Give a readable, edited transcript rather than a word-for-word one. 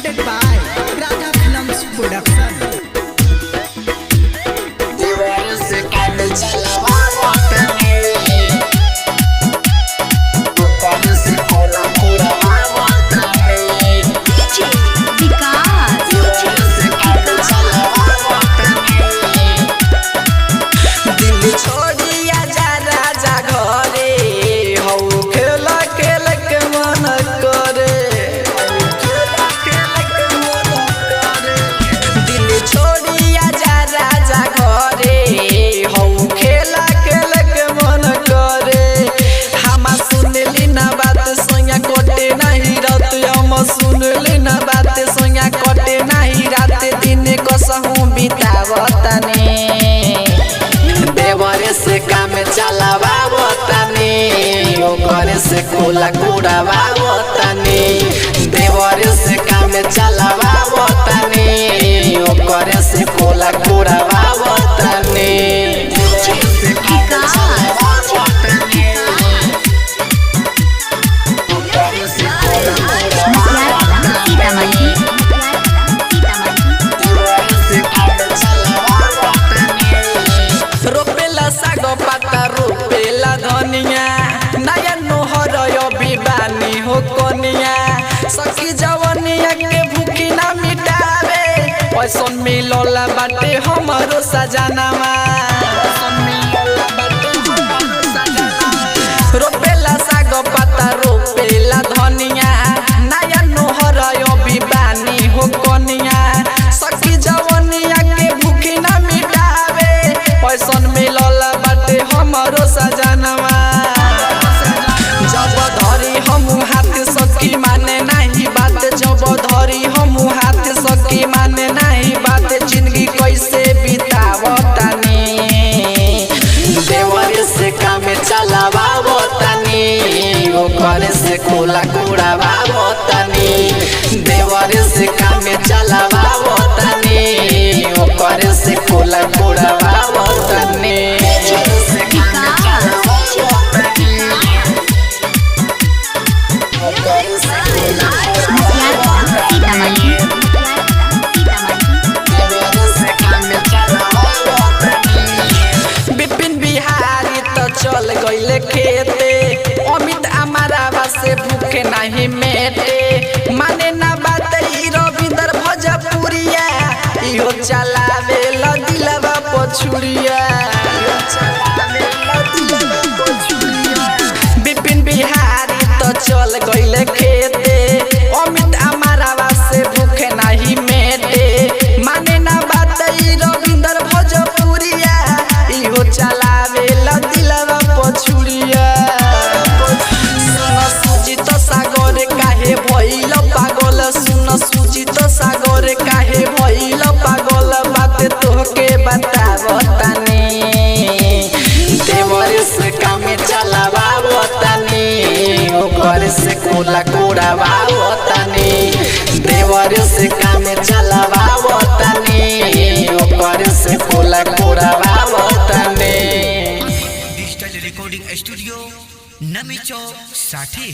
presented by Raja Films Production. सुन लेना बात सोया कटे नहीं रात दिन कसहूं बितावतनी देवरे से काम चलावावतनी ओकरे से कोला कुड़ावावतनी देवरे से काम चलावावतनी ओकरे से कोला कुड़ावावतनी रोपेला साग पाता रोपेला धनिया नया नोहर बिबानी हो कनिया सखी जवनिया के भूखी ना मिटावे पैसन मिलला बाटे हमरो सजनामा रोपेला साग पाता रोपेला धनिया नया नोहर बिबानी हो कनिया सखी जवनिया के भूखी ना मिटावे पैसन मिलला बाटे हमरो सजनवा जब धरी हम हाथ सखी माने नहीं बात जब धरी हम हाथ सखी माने नहीं बात जिंदगी कैसे बितावतनी देवरे से काम चलावावतनी ओकरे से कोला कुड़ावावतनी देवरे से काम चलावावतनी ओकरे से कोला कुड़ावावतनी बिपिन बिहारी तो चल गईले खेते अमित अमरावा से भूखे नहीं मेटे माने ना बात रविंदर भोजपुरिया इहो चलावे दिलवा पछुरिया बिपिन बिहारी तो चल गईले खेते अमित अमरावा से भूखे नहीं मेटे माने ना बात रविंदर भोजपुरिया इहो चलावे दिलवा पछुरिया सुन सुजित सागर काहे भइल पागल सुन सुजित सागर काहे भइल पागल बात तोहके बतावतनी देवरे से काम चलावावतनी ओकरे से कोला कुड़ावावतनी देवरे से काम चलावावतनी ओकरे से कोला कुड़ावावतनी। डिजिटल रिकॉर्डिंग स्टूडियो नमी चौक साठी।